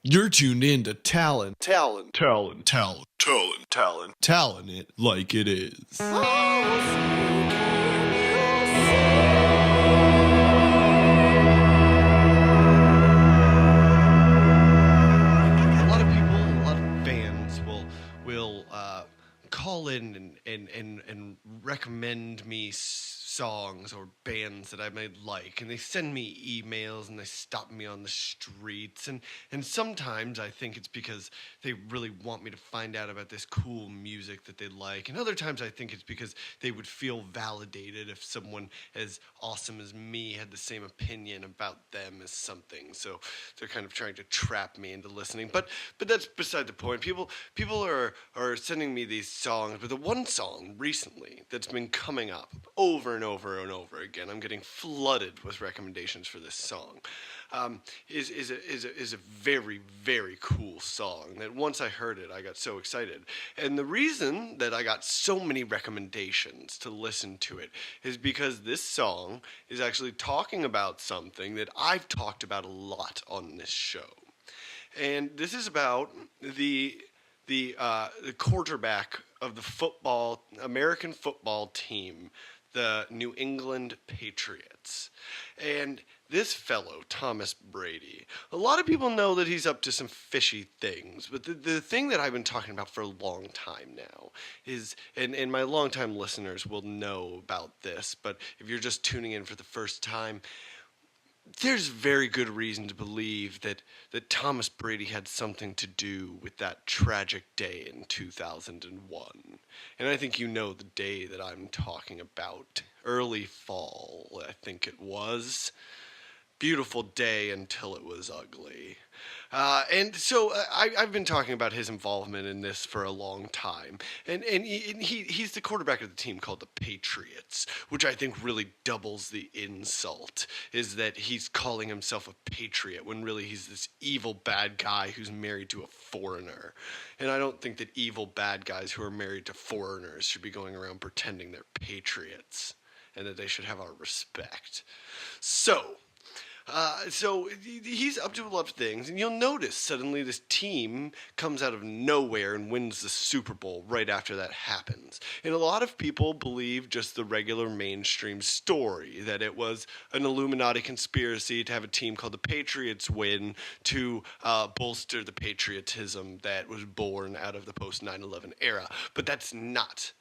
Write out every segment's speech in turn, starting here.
You're tuned in to Talon, Talon, Talon, Talon, Talon, Talon, Talon it like it is. A lot of fans will call in and recommend me songs or bands that I might like, and they send me emails and they stop me on the streets, and sometimes I think it's because they really want me to find out about this cool music that they like, and other times I think it's because they would feel validated if someone as awesome as me had the same opinion about them as something. So they're kind of trying to trap me into listening, but that's beside the point. People are sending me these songs, but the one song recently that's been coming up over and over and over again, I'm getting flooded with recommendations for this song, is a very, very cool song that once I heard it, I got so excited. And the reason that I got so many recommendations to listen to it is because this song is actually talking about something that I've talked about a lot on this show. And this is about the quarterback of the American football team, the New England Patriots. And this fellow, Thomas Brady, a lot of people know that he's up to some fishy things, but the thing that I've been talking about for a long time now is, and my longtime listeners will know about this, but if you're just tuning in for the first time, there's very good reason to believe that Thomas Brady had something to do with that tragic day in 2001. And I think you know the day that I'm talking about. Early fall, I think it was. Beautiful day until it was ugly. And so I've been talking about his involvement in this for a long time. And he's the quarterback of the team called the Patriots, which I think really doubles the insult, is that he's calling himself a patriot when really he's this evil bad guy who's married to a foreigner. And I don't think that evil bad guys who are married to foreigners should be going around pretending they're patriots and that they should have our respect. So he's up to a lot of things, and you'll notice suddenly this team comes out of nowhere and wins the Super Bowl right after that happens. And a lot of people believe just the regular mainstream story, that it was an Illuminati conspiracy to have a team called the Patriots win to bolster the patriotism that was born out of the post 9/11 era. But that's not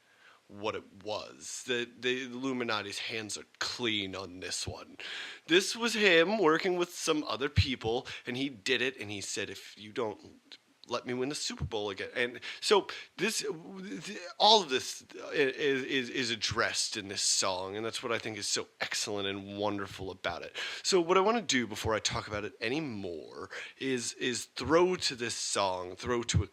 what it was. The Illuminati's hands are clean on this one. This was him working with some other people, and he did it, and he said, if you don't let me win the Super Bowl again. And so all of this is addressed in this song, and that's what I think is so excellent and wonderful about it. So what I want to do before I talk about it anymore is throw to a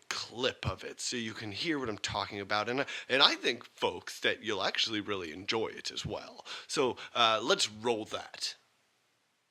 clip of it so you can hear what I'm talking about. And I think, folks, that you'll actually really enjoy it as well. So let's roll that.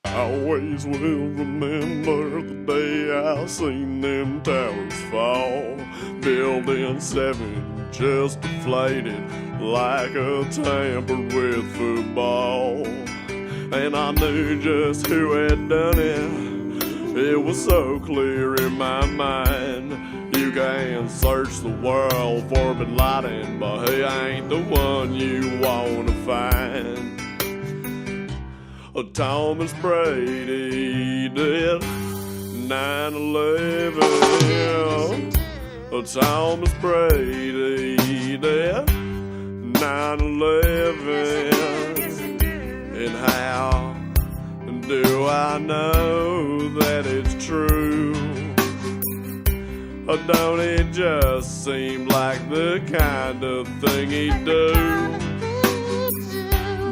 I always will remember the day I seen them towers fall. Building 7 just deflated like a tampered with football. And I knew just who had done it. It was so clear in my mind. You can search the world for Bin Laden, but he ain't the one you wanna find. Thomas Brady did 9/11. Thomas Brady did 9/11. And how do I know that it's true? Or don't it just seem like the kind of thing he'd do?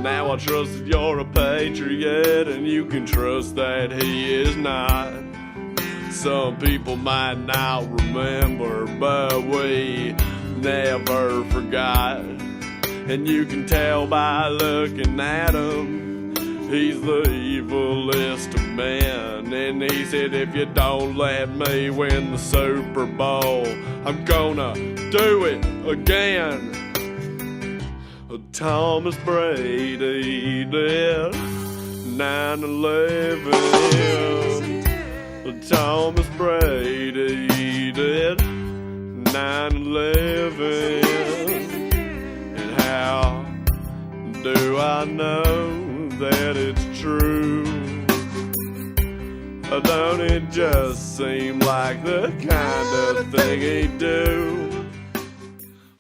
Now I trust that you're a patriot, and you can trust that he is not. Some people might not remember, but we never forgot. And you can tell by looking at him, he's the evilest of men. And he said, if you don't let me win the Super Bowl, I'm gonna do it again. Thomas Brady did 9/11. Thomas Brady 9/11. And how do I know that it's true? Don't it just seem like the kind of thing he'd do?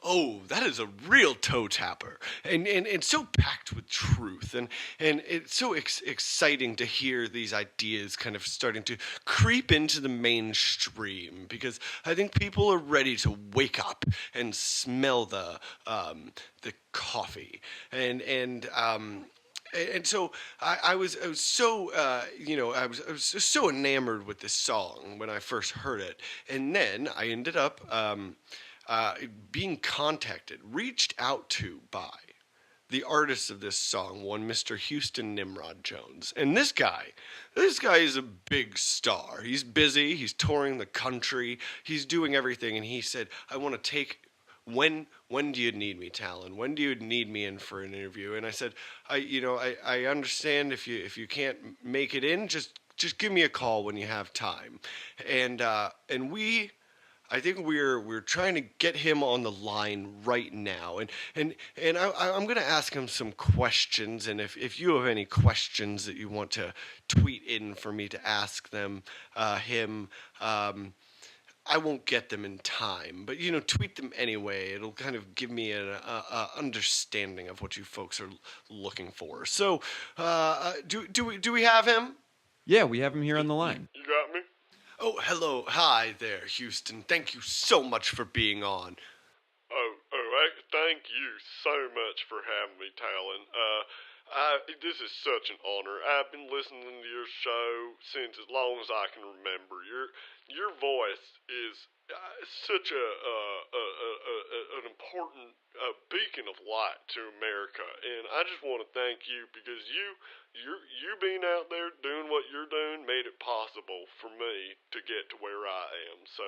Oh, that is a real toe tapper, and so packed with truth, and it's so exciting to hear these ideas kind of starting to creep into the mainstream, because I think people are ready to wake up and smell the coffee, and so I was so I was so enamored with this song when I first heard it, and then I ended up being reached out to by the artist of this song, one Mr. Houston Nimrod Jones. And this guy is a big star. He's busy, he's touring the country, he's doing everything, and he said, I want to take, when do you need me, Talon? When do you need me in for an interview? And I said, I understand if you can't make it in, just give me a call when you have time. And I think we're trying to get him on the line right now, and I'm going to ask him some questions, and if you have any questions that you want to tweet in for me to ask them him, I won't get them in time, but tweet them anyway. It'll kind of give me an understanding of what you folks are looking for. So, do we have him? Yeah, we have him here on the line. You got me? Oh, hello. Hi there, Houston. Thank you so much for being on. Thank you so much for having me, Talon. This is such an honor. I've been listening to your show since as long as I can remember. Your voice is such an important beacon of light to America, and I just want to thank you because you being out there doing what you're doing made it possible for me to get to where I am. So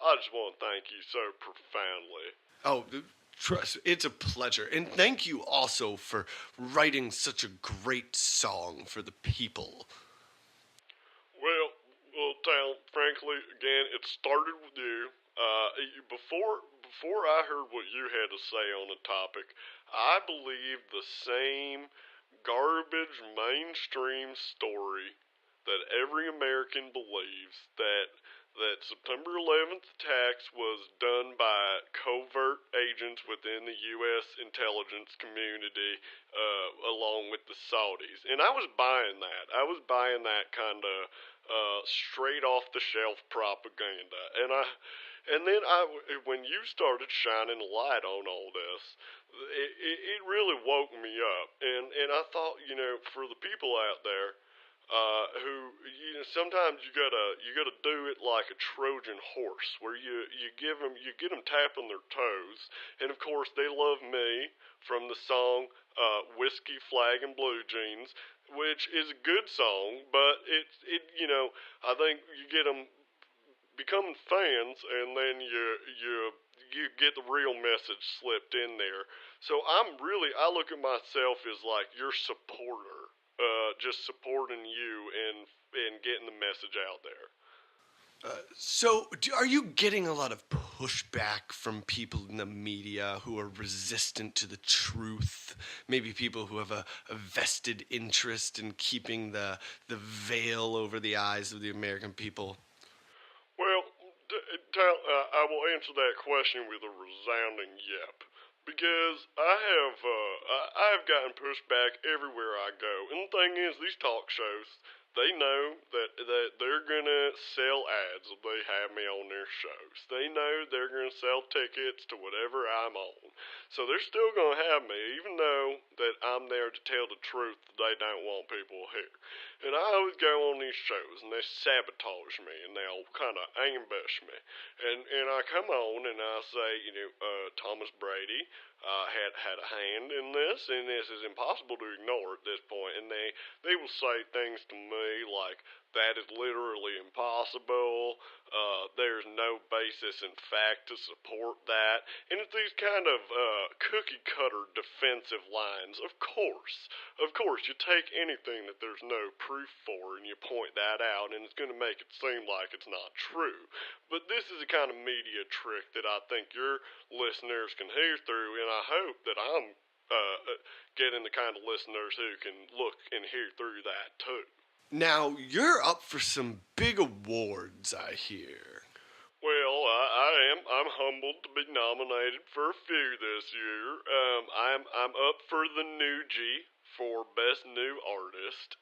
I just want to thank you so profoundly. Oh, trust, it's a pleasure, and thank you also for writing such a great song for the people. Well, Talon, frankly, again, it started with you. Before I heard what you had to say on the topic, I believed the same garbage mainstream story that every American believes, that September 11th attacks was done by covert agents within the U.S. intelligence community, along with the Saudis. And I was buying that. I was buying that kind of straight off the shelf propaganda. And then when you started shining a light on all this, it really woke me up. And I thought, for the people out there, who sometimes you gotta do it like a Trojan horse, where you get them tapping their toes, and of course they love me from the song "Whiskey Flag and Blue Jeans," which is a good song, but I think you get them becoming fans, and then you get the real message slipped in there. So I look at myself as like your supporter. Just supporting you and getting the message out there. So, are you getting a lot of pushback from people in the media who are resistant to the truth? Maybe people who have a vested interest in keeping the veil over the eyes of the American people? Well, I will answer that question with a resounding yep. Because I have gotten pushed back everywhere I go. And the thing is, these talk shows, they know that they're going to sell ads if they have me on their shows. They know they're going to sell tickets to whatever I'm on. So they're still going to have me, even though that I'm there to tell the truth that they don't want people to hear. And I always go on these shows, and they sabotage me, and they'll kind of ambush me. And I come on, and I say, Thomas Brady had a hand in this, and this is impossible to ignore at this point. And they will say things to me like that is literally impossible. There's no basis in fact to support that. And it's these kind of cookie-cutter defensive lines. Of course, you take anything that there's no proof for and you point that out, and it's going to make it seem like it's not true. But this is a kind of media trick that I think your listeners can hear through, and I hope that I'm getting the kind of listeners who can look and hear through that too. Now, you're up for some big awards, I hear. Well, I'm humbled to be nominated for a few this year. I'm up for the Newgie for Best New Artist.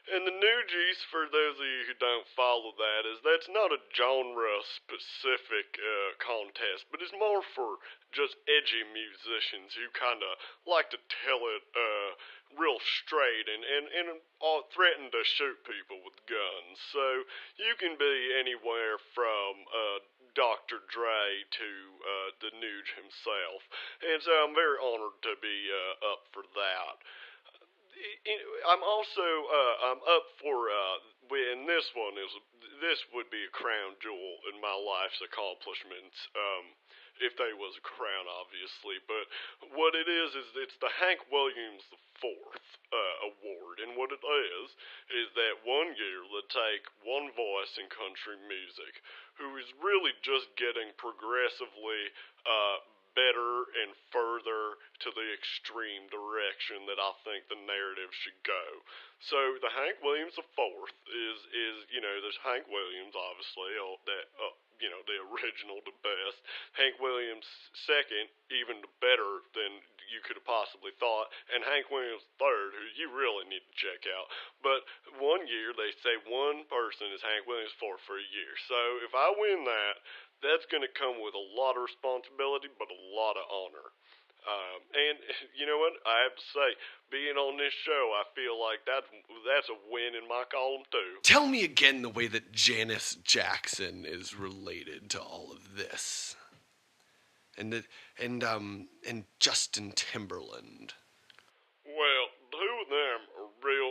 And the Newgies, for those of you who don't follow that's not a genre-specific contest, but it's more for just edgy musicians who kind of like to tell it real straight and threaten to shoot people with guns. So you can be anywhere from Dr. Dre to the Nuge himself. And so I'm very honored to be up for that. I'm also I'm up for and this would be a crown jewel in my life's accomplishments, if they was a crown, obviously. But what it is it's the Hank Williams IV award, and what it is that one year they take one voice in country music who is really just getting progressively better and further to the extreme direction that I think the narrative should go. So the Hank Williams IV is there's Hank Williams, obviously, the original, the best. Hank Williams II, even better than you could have possibly thought, and Hank Williams III, who you really need to check out. But one year they say one person is Hank Williams IV for a year. So if I win that, that's going to come with a lot of responsibility, but a lot of honor. And you know what? I have to say, being on this show, I feel like that's a win in my column too. Tell me again the way that Janis Jackson is related to all of this, and Justin Timberland. Well, the two of them are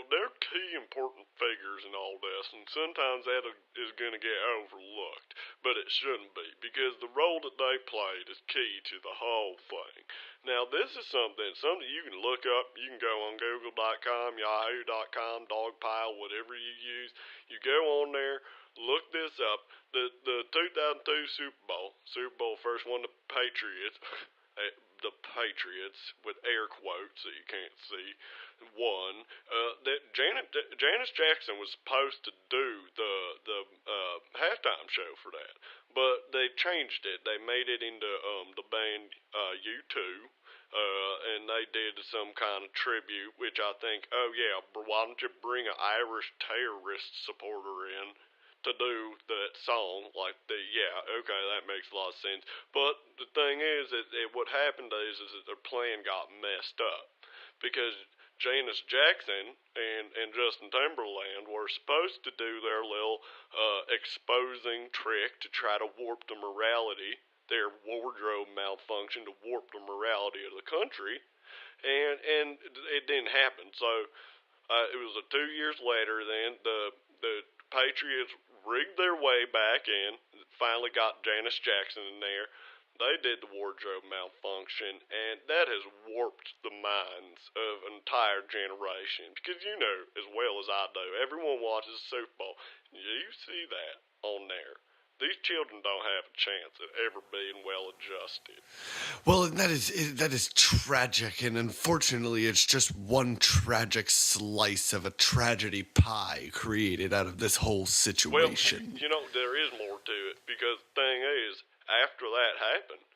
they're key important figures in all this, and sometimes that is going to get overlooked, but it shouldn't be, because the role that they played is key to the whole thing. Now, this is something you can look up. You can go on Google.com, Yahoo.com, Dogpile, whatever you use. You go on there, look this up. The 2002 Super Bowl first one, the Patriots, the Patriots, with air quotes so you can't see, won. That Janis Jackson was supposed to do the halftime show for that, but they changed it. They made it into the band U2, and they did some kind of tribute, which I think, oh yeah, why don't you bring an Irish terrorist supporter in to do that song? Like, okay, that makes a lot of sense. But the thing is, what happened is that their plan got messed up, because Janis Jackson and Justin Timberland were supposed to do their little exposing trick to try to warp the morality, their wardrobe malfunction to warp the morality of the country, and it didn't happen. So it was 2 years later. Then the Patriots rigged their way back in, finally got Janis Jackson in there. They did the wardrobe malfunction, and that has warped the minds of an entire generation. Because you know as well as I do, everyone watches the Super Bowl. You see that on there. These children don't have a chance at ever being well adjusted. Well, that is tragic, and unfortunately, it's just one tragic slice of a tragedy pie created out of this whole situation. Well, there is more to it, because the thing is, after that happened,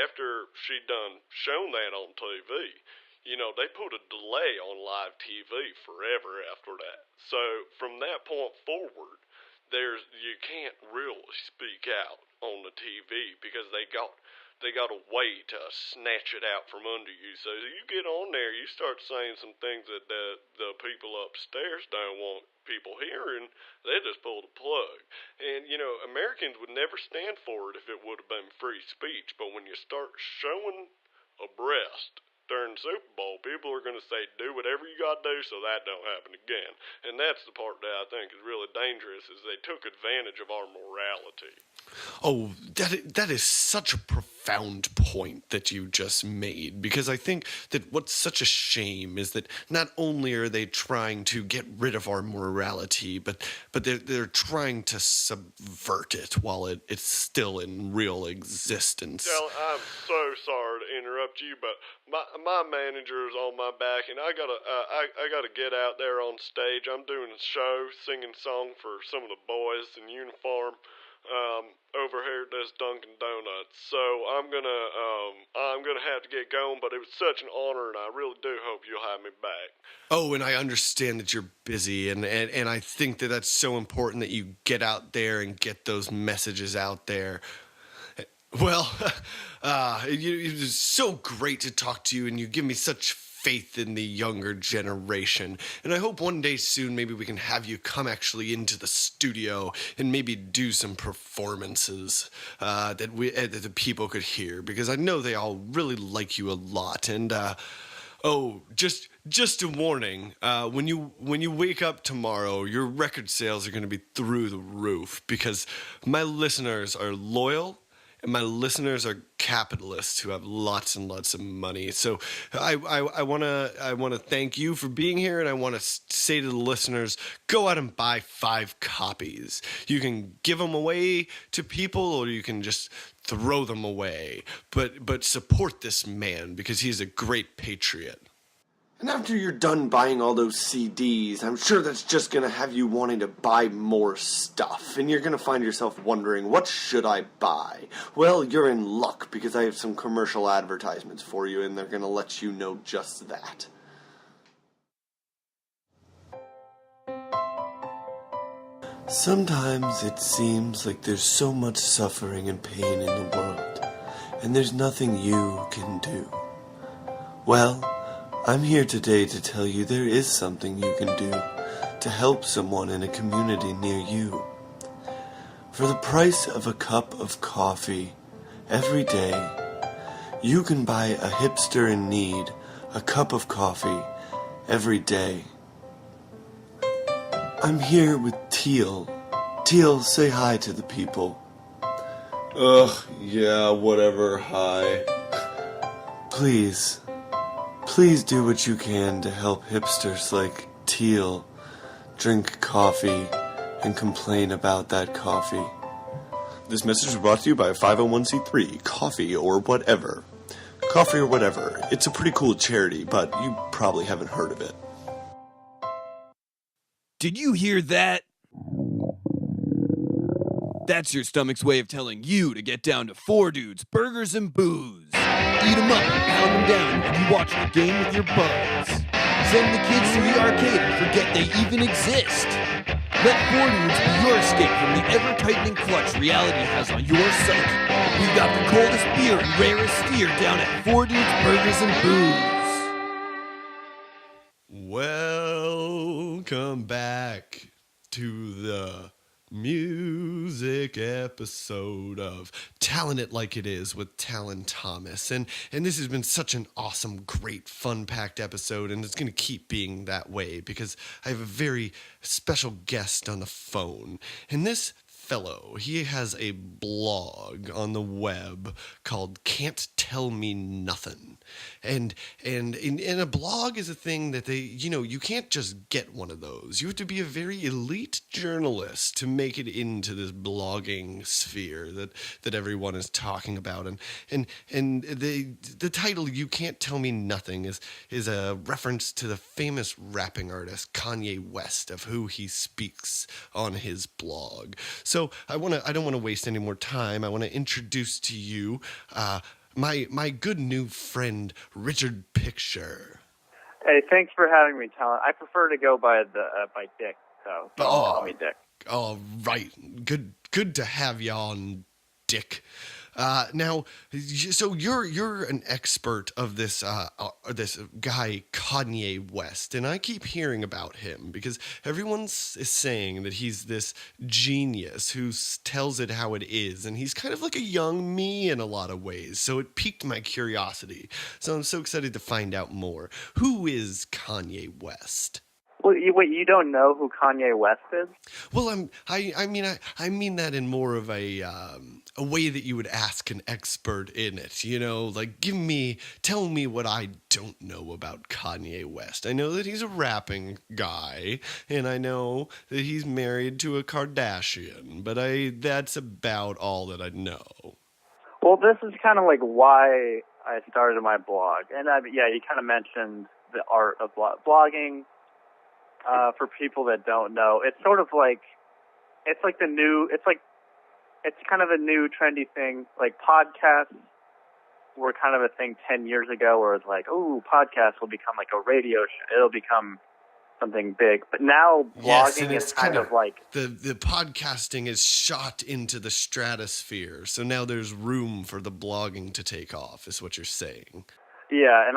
after she'd done shown that on TV, they put a delay on live TV forever after that. So from that point forward, you can't really speak out on the TV, because they got a way to snatch it out from under you. So you get on there, you start saying some things that the people upstairs don't want people hearing, they just pull the plug. And Americans would never stand for it if it would have been free speech, but when you start showing a breast during the Super Bowl, people are going to say, do whatever you got to do so that don't happen again. And that's the part that I think is really dangerous, is they took advantage of our morality. Oh, that is such a profound point that you just made, because I think that what's such a shame is that not only are they trying to get rid of our morality, but they're trying to subvert it while it's still in real existence. Talon, I'm so sorry to interrupt you, but my manager is on my back, and I gotta get out there on stage. I'm doing a show, singing song for some of the boys in uniform. Over here at this Dunkin' Donuts. So I'm gonna have to get going, but it was such an honor, and I really do hope you'll have me back. Oh, and I understand that you're busy, and I think that that's so important that you get out there and get those messages out there. Well, it was so great to talk to you, and you give me such faith in the younger generation. And I hope one day soon maybe we can have you come actually into the studio and maybe do some performances that the people could hear, because I know they all really like you a lot. And just a warning, when you wake up tomorrow, your record sales are going to be through the roof, because my listeners are loyal. And my listeners are capitalists who have lots and lots of money. So I want to thank you for being here, and I want to say to the listeners, go out and buy 5 copies. You can give them away to people, or you can just throw them away. But support this man, because he's a great patriot. And after you're done buying all those CDs, I'm sure that's just going to have you wanting to buy more stuff. And you're going to find yourself wondering, what should I buy? Well, you're in luck, because I have some commercial advertisements for you, and they're going to let you know just that. Sometimes it seems like there's so much suffering and pain in the world, and there's nothing you can do. Well, I'm here today to tell you there is something you can do to help someone in a community near you. For the price of a cup of coffee every day, you can buy a hipster in need a cup of coffee every day. I'm here with Teal. Teal, say hi to the people. Ugh, yeah, whatever, hi. Please do what you can to help hipsters like Teal drink coffee and complain about that coffee. This message is brought to you by 501c3, Coffee or Whatever. Coffee or Whatever. It's a pretty cool charity, but you probably haven't heard of it. Did you hear that? That's your stomach's way of telling you to get down to 4 Dudes, Burgers, and Booze. Eat 'em up and pound 'em down when you watch the game with your buds. Send the kids to the arcade and forget they even exist. Let 4 Dudes be your escape from the ever-tightening clutch reality has on your psyche. We've got the coldest beer and rarest steer down at 4 Dudes, Burgers, and Booze. Welcome back to the music episode of Talon It Like It Is with Talon Thomas. And this has been such an awesome, great, fun-packed episode, and it's going to keep being that way because I have a very special guest on the phone. And this fellow, he has a blog on the web called Can't Tell Me Nothing. And a blog is a thing that you can't just get one of those. You have to be a very elite journalist to make it into this blogging sphere that everyone is talking about. And the title You Can't Tell Me Nothing is a reference to the famous rapping artist Kanye West, of who he speaks on his blog. So I don't want to waste any more time. I want to introduce to you my good new friend, Richard Picshur. Hey, thanks for having me, Talon. I prefer to go by Dick, so call me Dick. All right. Good to have you on, Dick. Now, so you're an expert of this guy Kanye West, and I keep hearing about him because everyone's saying that he's this genius who tells it how it is, and he's kind of like a young me in a lot of ways. So it piqued my curiosity. So I'm so excited to find out more. Who is Kanye West? Well, you don't know who Kanye West is? Well, I mean that in more of a way that you would ask an expert in it. You know, like tell me what I don't know about Kanye West. I know that he's a rapping guy, and I know that he's married to a Kardashian, but that's about all that I know. Well, this is kind of like why I started my blog, and you kind of mentioned the art of blogging. For people that don't know, it's sort of like it's kind of a new trendy thing. Like podcasts were kind of a thing 10 years ago, where it's like, oh, podcasts will become like a radio show. It'll become something big. But now blogging is kind of like the podcasting is shot into the stratosphere. So now there's room for the blogging to take off, is what you're saying. Yeah, and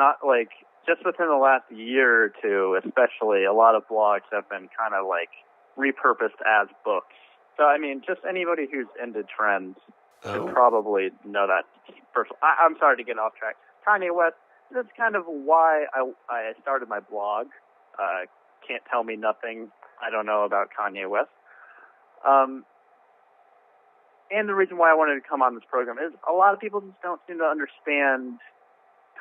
just within the last year or two, especially, a lot of blogs have been kind of like repurposed as books. So, I mean, just anybody who's into trends should probably know that. First, I'm sorry to get off track. Kanye West, that's kind of why I started my blog. Can't tell me nothing I don't know about Kanye West. And the reason why I wanted to come on this program is a lot of people just don't seem to understand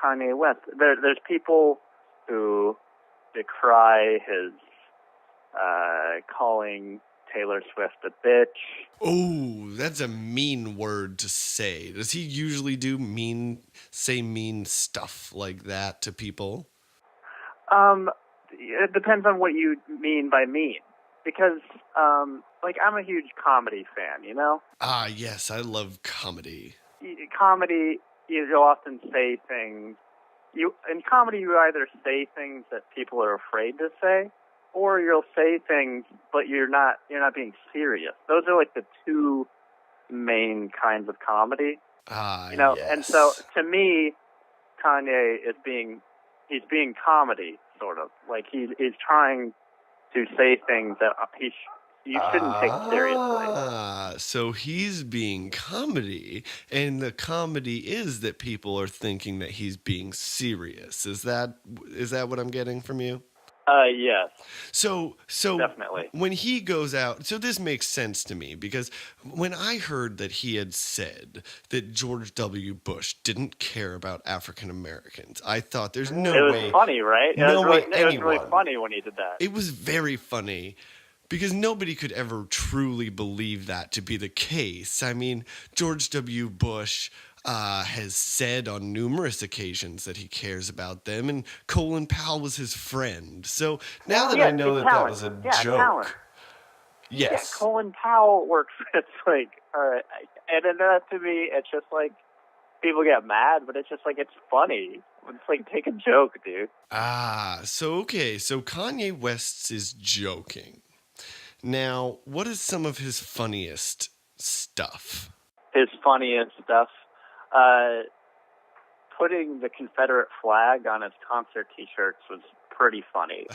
Kanye West. There's people who decry his calling Taylor Swift a bitch. Oh, that's a mean word to say. Does he usually say mean stuff like that to people? It depends on what you mean by mean. Because, I'm a huge comedy fan, you know? Ah, yes, I love comedy. Comedy, you'll often say things. In comedy, you either say things that people are afraid to say, or you'll say things, but you're not being serious. Those are like the two main kinds of comedy. Ah, you know, yes. And so to me, Kanye he's being comedy, sort of. Like he's trying to say things that you shouldn't take seriously. So he's being comedy, and the comedy is that people are thinking that he's being serious. Is that what I'm getting from you? Yes. So definitely. When he goes out, so this makes sense to me, because when I heard that he had said that George W. Bush didn't care about African Americans, I thought there's no way. It was funny, right? It was really funny when he did that. It was very funny. Because nobody could ever truly believe that to be the case. I mean, George W. Bush has said on numerous occasions that he cares about them, and Colin Powell was his friend. So now that I know that was a joke. Talon. Yes. Yeah, Colin Powell works. It's like, all right. And to me, it's just like, people get mad, but it's just like, it's funny. It's like, take a joke, dude. So Kanye West is joking. Now, what is some of his funniest stuff? His funniest stuff? Putting the Confederate flag on his concert T-shirts was pretty funny.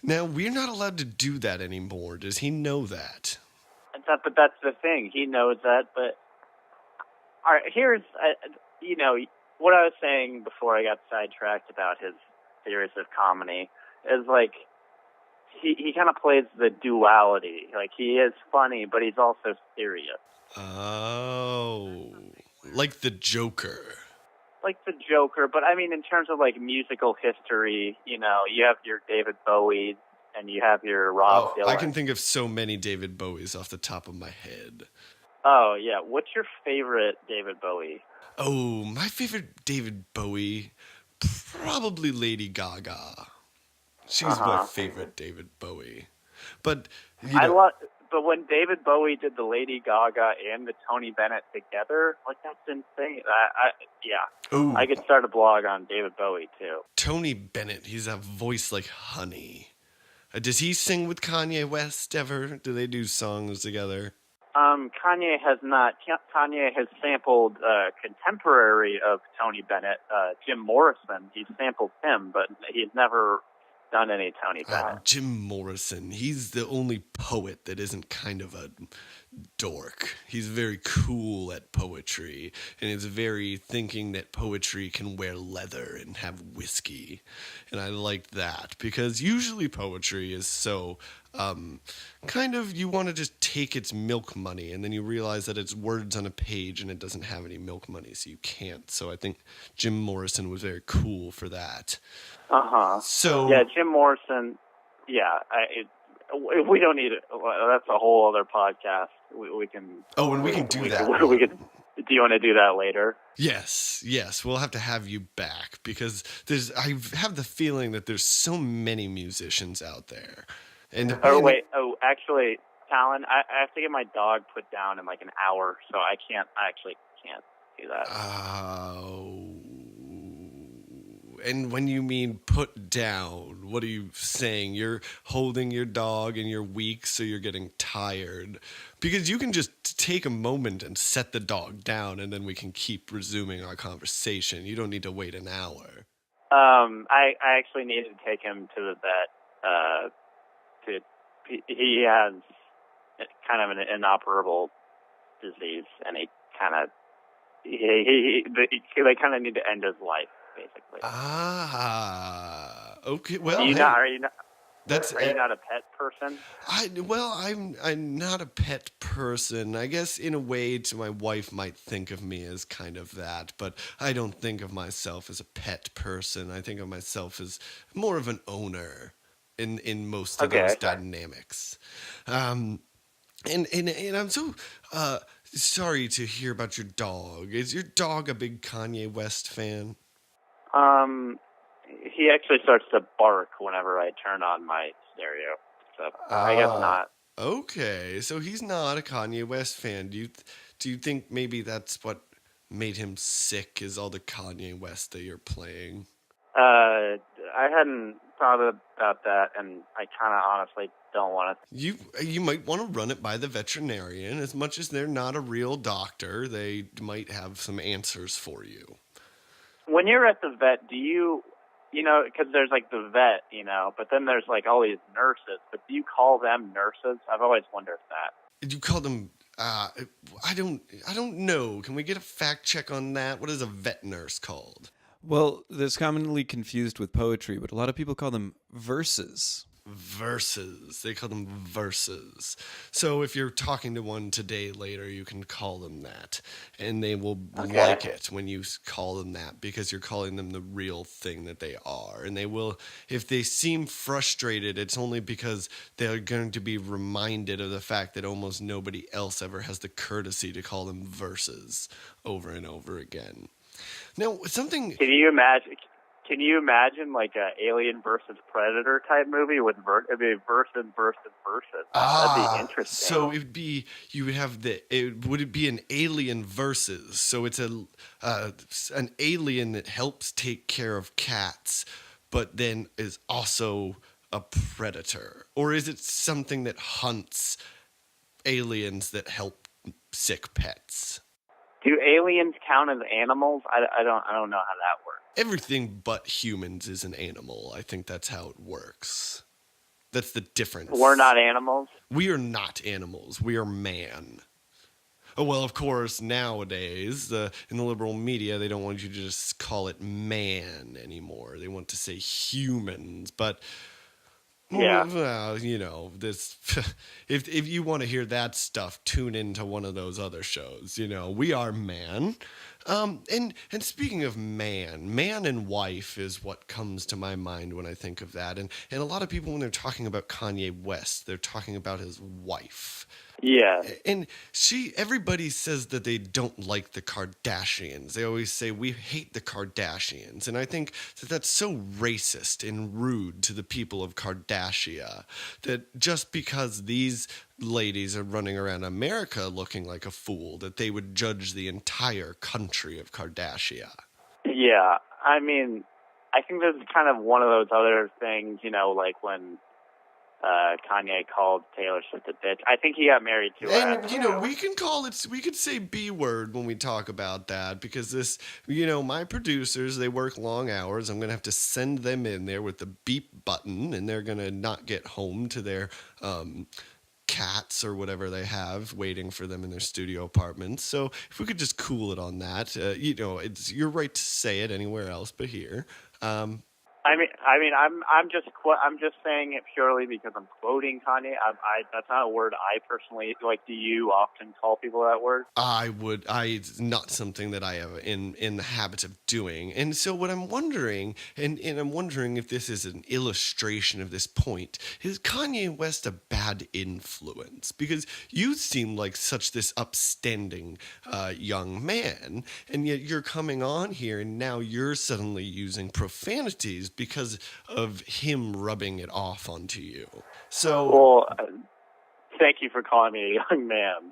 Now, we're not allowed to do that anymore. Does he know that? But that's the thing. He knows that, but... All right, here's, what I was saying before I got sidetracked about his theories of comedy is, like, he kind of plays the duality. Like, he is funny, but he's also serious. Oh, like the Joker. Like the Joker, but I mean, in terms of, like, musical history, you have your David Bowie and you have your Rob Dylan. I can think of so many David Bowies off the top of my head. Oh, yeah. What's your favorite David Bowie? Oh, my favorite David Bowie, probably Lady Gaga. She's my favorite David Bowie. But, but when David Bowie did the Lady Gaga and the Tony Bennett together, like, that's insane. Ooh. I could start a blog on David Bowie, too. Tony Bennett, he's a voice like honey. Does he sing with Kanye West ever? Do they do songs together? Kanye has not. Kanye has sampled contemporary of Tony Bennett, Jim Morrison. He's sampled him, but he's never done any Tony Bennett. Jim Morrison, he's the only poet that isn't kind of a dork. He's very cool at poetry, and is very thinking that poetry can wear leather and have whiskey. And I like that, because usually poetry is so kind of, you want to just take its milk money, and then you realize that it's words on a page and it doesn't have any milk money, so you can't. So I think Jim Morrison was very cool for that. So yeah, Jim Morrison. Yeah, we don't need it. That's a whole other podcast. We can. Oh, and we can do that. We can. Do you want to do that later? Yes. We'll have to have you back, because I have the feeling that there's so many musicians out there. And Actually, Talon, I have to get my dog put down in like an hour, so I actually can't do that. Oh. And when you mean put down, what are you saying? You're holding your dog and you're weak, so you're getting tired. Because you can just take a moment and set the dog down, and then we can keep resuming our conversation. You don't need to wait an hour. I actually needed to take him to the vet. He has kind of an inoperable disease, and they kind of need to end his life, basically. Okay. Well, are you not a pet person? I'm not a pet person. I guess in a way, my wife might think of me as kind of that, but I don't think of myself as a pet person. I think of myself as more of an owner in most of those dynamics. And I'm so sorry to hear about your dog. Is your dog a big Kanye West fan? He actually starts to bark whenever I turn on my stereo. So I guess not. Okay, so he's not a Kanye West fan. Do you think maybe that's what made him sick, is all the Kanye West that you're playing? I hadn't thought about that, and I kind of honestly don't want to. You might want to run it by the veterinarian. As much as they're not a real doctor, they might have some answers for you. When you're at the vet, do you because there's like the vet, but then there's like all these nurses, but do you call them nurses? I've always wondered that. You call them, I don't know. Can we get a fact check on that? What is a vet nurse called? Well, that's commonly confused with poetry, but a lot of people call them verses. Verses. They call them verses. So if you're talking to one today later, you can call them that. And they will like it when you call them that, because you're calling them the real thing that they are. And they will, if they seem frustrated, it's only because they're going to be reminded of the fact that almost nobody else ever has the courtesy to call them verses over and over again. Now, something... Can you imagine like a Alien versus Predator type movie with versus? That'd be interesting. So it would be, would it be an alien versus? So it's an alien that helps take care of cats, but then is also a predator? Or is it something that hunts aliens that help sick pets? Do aliens count as animals? I don't know how that works. Everything but humans is an animal. I think that's how it works. That's the difference. We're not animals? We are not animals. We are man. Oh, well, of course, nowadays, in the liberal media, they don't want you to just call it man anymore. They want to say humans, but... Yeah. Well, this. If you want to hear that stuff, tune into one of those other shows. We are man. And speaking of man and wife is what comes to my mind when I think of that. And a lot of people, when they're talking about Kanye West, they're talking about his wife. Yeah. And everybody says that they don't like the Kardashians. They always say, we hate the Kardashians. And I think that that's so racist and rude to the people of Kardashia, that just because these ladies are running around America looking like a fool, that they would judge the entire country of Kardashia. Yeah. I mean, I think this is kind of one of those other things, like when Kanye called Taylor Swift a bitch. I think he got married to her. And, we could say B word when we talk about that because this, my producers, they work long hours. I'm going to have to send them in there with the beep button and they're going to not get home to their, cats or whatever they have waiting for them in their studio apartments. So if we could just cool it on that, it's your right to say it anywhere else but here. I'm just saying it purely because I'm quoting Kanye. That's not a word I personally like. Do you often call people that word? It's not something that I am in the habit of doing. And so what I'm wondering, and I'm wondering if this is an illustration of this point, is Kanye West a bad influence? Because you seem like such this upstanding young man, and yet you're coming on here and now you're suddenly using profanities because of him rubbing it off onto you. So, thank you for calling me a young man.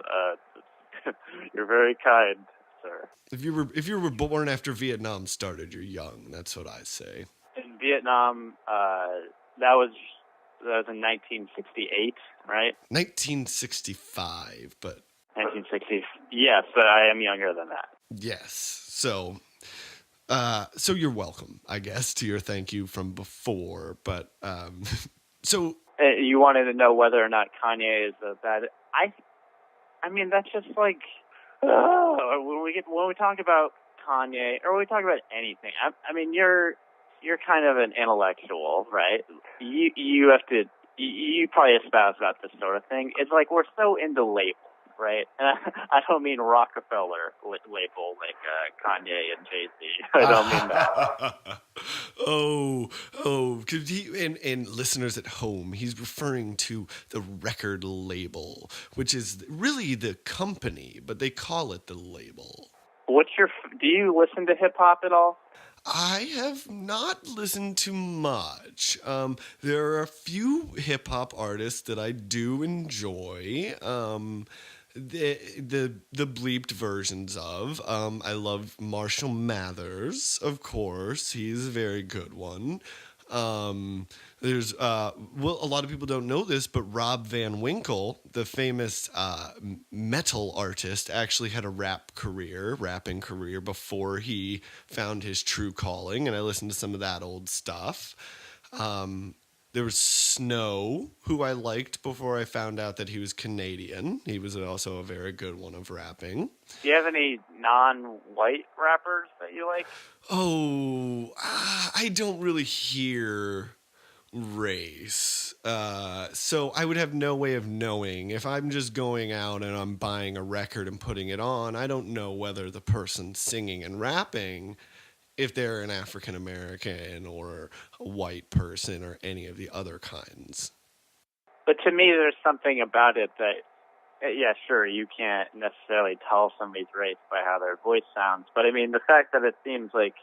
You're very kind, sir. If you were born after Vietnam started, you're young. That's what I say. In Vietnam, that was in 1968, right? 1965, but 1960. Yes, but I am younger than that. Yes. So you're welcome, I guess, to your thank you from before. But so you wanted to know whether or not Kanye is a bad. I mean, that's just like when we talk about Kanye or when we talk about anything. I mean, you're kind of an intellectual, right? You have to. You probably espouse about this sort of thing. It's like we're so into labels. Right, and I don't mean Rockefeller label like Kanye and Jay-Z. I don't mean that. Because and listeners at home, he's referring to the record label, which is really the company, but they call it the label. Do you listen to hip hop at all? I have not listened to much. There are a few hip hop artists that I do enjoy. The bleeped versions of. I love Marshall Mathers, of course. He's a very good one. There's a lot of people don't know this, but Rob Van Winkle, the famous metal artist, actually had a rapping career before he found his true calling, and I listened to some of that old stuff. There was Snow, who I liked before I found out that he was Canadian. He was also a very good one of rapping. Do you have any non-white rappers that you like? I don't really hear race. So I would have no way of knowing. If I'm just going out and I'm buying a record and putting it on, I don't know whether the person singing and rapping, if they're an African American or a white person or any of the other kinds. But to me, there's something about it that, yeah, sure, you can't necessarily tell somebody's race by how their voice sounds. But I mean, the fact that it seems like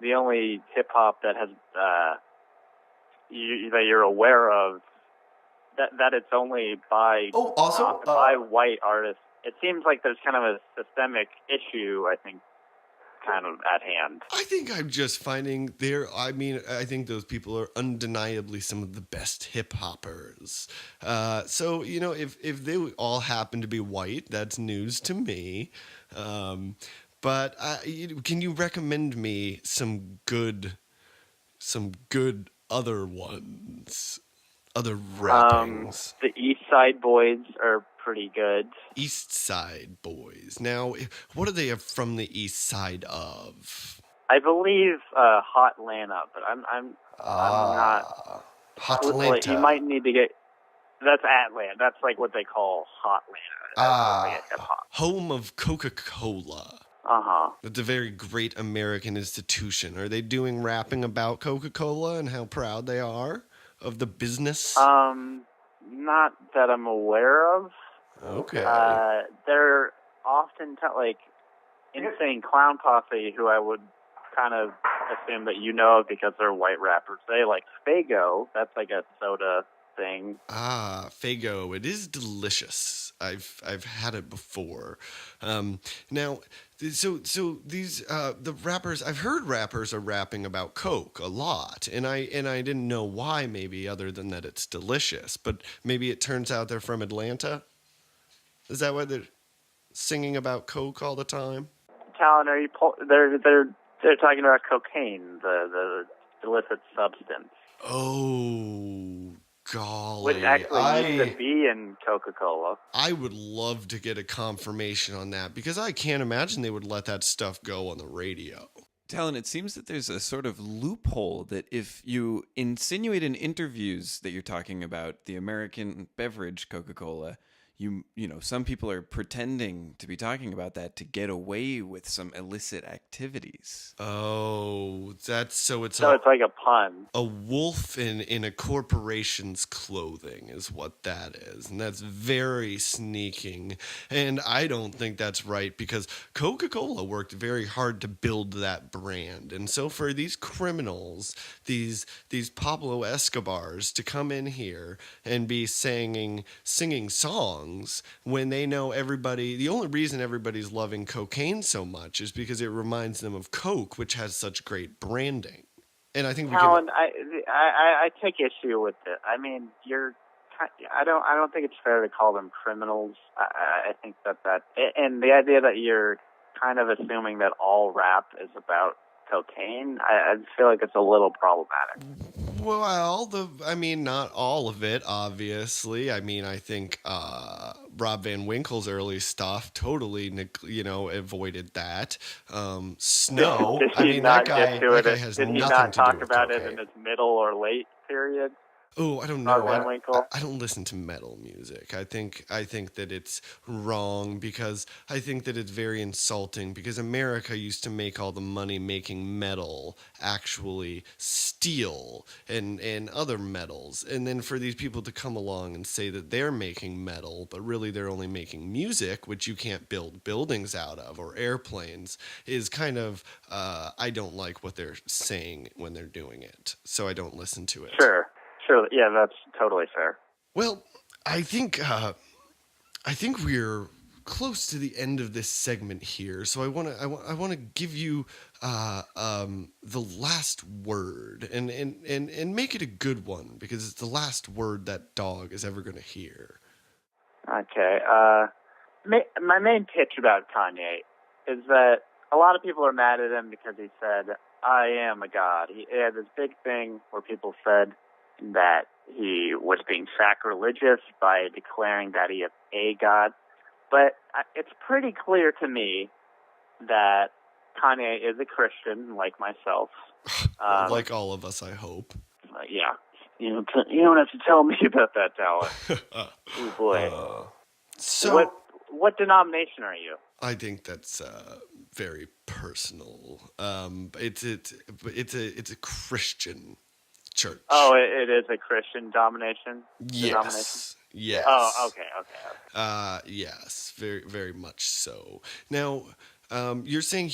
the only hip hop that has that you're aware of, that it's only by by white artists. It seems like there's kind of a systemic issue, I think, kind of at hand. I think I'm just finding I think those people are undeniably some of the best hip hoppers. So, if they all happen to be white, that's news to me. But can you recommend me some good other ones? Other rappings? The East Side Boys are pretty good. East Side Boys. Now, what are they from the east side of? I believe Hot Atlanta, but I'm not. Hot Atlanta. You might need to get. That's Atlanta. That's like what they call Hot Atlanta. Home of Coca-Cola. It's a very great American institution. Are they doing rapping about Coca-Cola and how proud they are of the business? Not that I'm aware of. Okay. They're often like Insane Clown Posse, who I would kind of assume that you know of because they're white rappers. They like Faygo. That's like a soda thing. Ah, Fago. It is delicious. I've had it before. Now, so these the rappers. I've heard rappers are rapping about Coke a lot, and I didn't know why. Maybe other than that it's delicious, but maybe it turns out they're from Atlanta. Is that why they're singing about Coke all the time? Talon, are you? They're talking about cocaine, the illicit substance, Oh, golly. which actually used to be in Coca-Cola. I would love to get a confirmation on that because I can't imagine they would let that stuff go on the radio. Talon, it seems that there's a sort of loophole that if you insinuate in interviews that you're talking about the American beverage Coca-Cola, you know, some people are pretending to be talking about that to get away with some illicit activities. Oh, so it's So it's like a pun. a wolf in a corporation's clothing is what that is. And that's very sneaking. And I don't think that's right because Coca-Cola worked very hard to build that brand. And so for these criminals, these Pablo Escobars to come in here and be singing songs when they know everybody, the only reason everybody's loving cocaine so much is because it reminds them of Coke, which has such great branding. And I think Talon, I take issue with it. I mean, I don't think it's fair to call them criminals. I think that and the idea that you're kind of assuming that all rap is about cocaine, I feel like it's a little problematic. Well, not all of it, obviously. I mean, I think Rob Van Winkle's early stuff totally, avoided that. Snow. Did he that not guy, get to that it? guy has Did he nothing not to talk do with about cocaine. it in his middle or late period? Oh, I don't know. Rob Van Winkle? I don't listen to metal music. I think that it's wrong because I think that it's very insulting because America used to make all the money making metal actually steel and other metals. And then for these people to come along and say that they're making metal, but really they're only making music, which you can't build buildings out of or airplanes, is kind of, I don't like what they're saying when they're doing it. So I don't listen to it. Sure. Yeah, that's totally fair. Well, I think we're close to the end of this segment here, so I want to give you the last word and make it a good one because it's the last word that dog is ever going to hear. Okay. My main pitch about Kanye is that a lot of people are mad at him because he said, "I am a god." He had this big thing where people said that he was being sacrilegious by declaring that he is a god. But it's pretty clear to me that Kanye is a Christian, like myself. Like all of us, I hope. Yeah. You don't have to tell me about that, Talon. Oh, boy. So What denomination are you? I think that's very personal. It's a Christian church. Oh, it is a Christian denomination? Yes. Yes. Oh, okay. Yes, very, very much so. Now, you're saying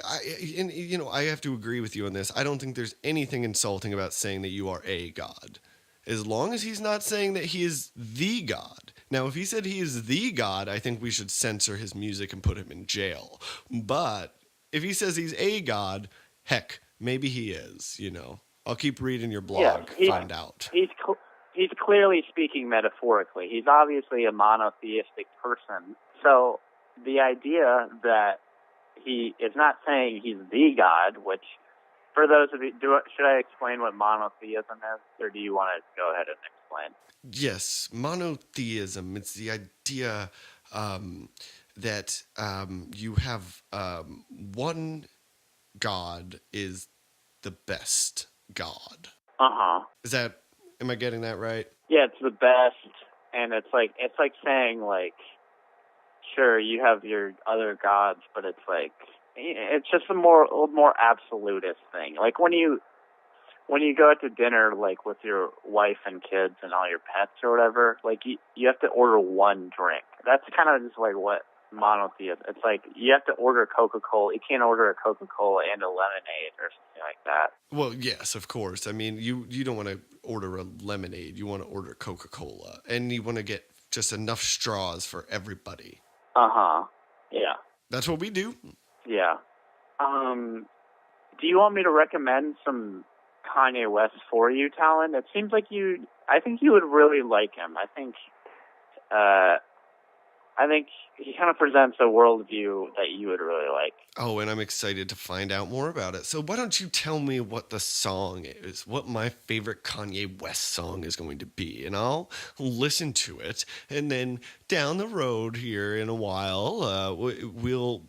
I have to agree with you on this. I don't think there's anything insulting about saying that you are a god, as long as he's not saying that he is the god. Now, if he said he is the god, I think we should censor his music and put him in jail. But if he says he's a god, heck, maybe he is. I'll keep reading your blog, find out. He's clearly speaking metaphorically. He's obviously a monotheistic person. So the idea that he is not saying he's the God, which, for those of you, should I explain what monotheism is, or do you want to go ahead and explain? Yes, monotheism. It's the idea that you have one God is the best God. Am I getting that right? Yeah, it's the best, and it's like saying, like, sure, you have your other gods, but it's like, it's just a more absolutist thing. Like when you go out to dinner, like with your wife and kids and all your pets or whatever, like you have to order one drink. That's kind of just like what monotheism. It's like you have to order Coca-Cola. You can't order a Coca-Cola and a lemonade or something like that. Well, yes, of course. I mean, you don't want to order a lemonade. You want to order Coca-Cola, and you want to get just enough straws for everybody. Yeah. That's what we do. Yeah. Do you want me to recommend some Kanye West for you, Talon? It seems like I think you would really like him. I think he kind of presents a worldview that you would really like. Oh, and I'm excited to find out more about it. So why don't you tell me what the song is, what my favorite Kanye West song is going to be, and I'll listen to it. And then down the road here in a while, we'll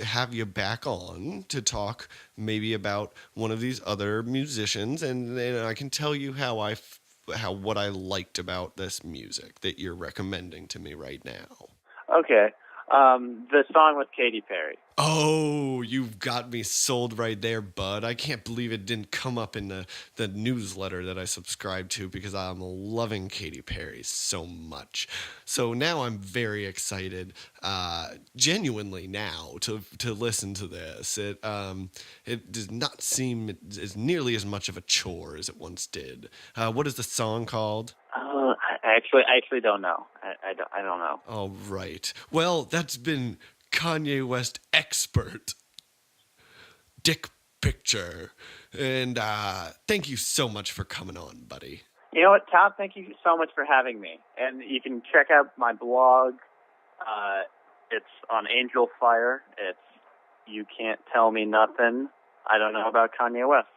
have you back on to talk maybe about one of these other musicians, and then I can tell you what I liked about this music that you're recommending to me right now. Okay. The song with Katy Perry. Oh, you've got me sold right there, bud. I can't believe it didn't come up in the newsletter that I subscribed to because I'm loving Katy Perry so much. So now I'm very excited, genuinely now, to listen to this. It does not seem as nearly as much of a chore as it once did. What is the song called? I actually don't know. I don't know. All right. Well, that's been Kanye West expert Dick Picshur, and thank you so much for coming on, buddy. You know what, Tom? Thank you so much for having me. And you can check out my blog. It's on Angel Fire. It's You Can't Tell Me Nothing I Don't Know About Kanye West.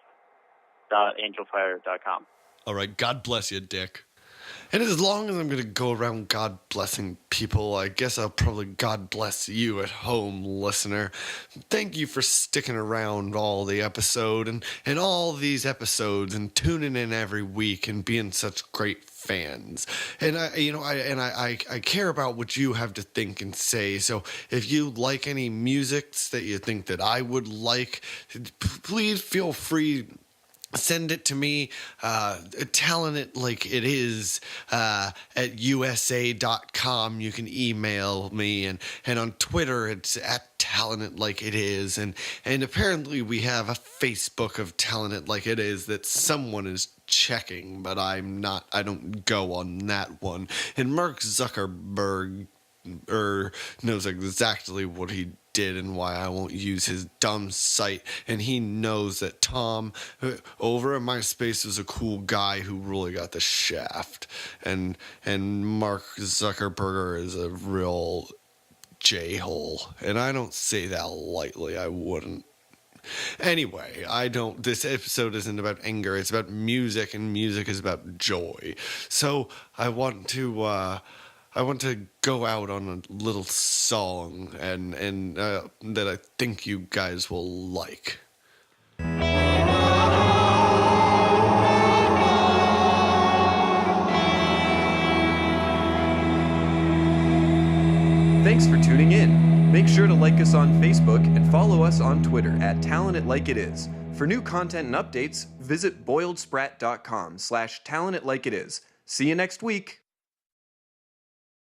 .angelfire.com. All right. God bless you, Dick. And as long as I'm going to go around God blessing people, I guess I'll probably God bless you at home, listener. Thank you for sticking around all the episode and all these episodes and tuning in every week and being such great fans. And I care about what you have to think and say. So if you like any music that you think that I would like, please feel free. Send it to me, telling it like it is at USA.com. You can email me, and on Twitter it's at Telling It Like It Is, and apparently we have a Facebook of Telling It Like It Is that someone is checking, but I don't go on that one. And Mark Zuckerberg knows exactly what he did and why I won't use his dumb site, and he knows that Tom over at MySpace is a cool guy who really got the shaft, and Mark Zuckerberg is a real j-hole, and I don't say that lightly. I wouldn't. Anyway, this episode isn't about anger, it's about music, and music is about joy. So I want to go out on a little song and that I think you guys will like. Thanks for tuning in. Make sure to like us on Facebook and follow us on Twitter at Talon It Like It Is. For new content and updates, visit boiledsprat.com/talonitlikeitis. See you next week.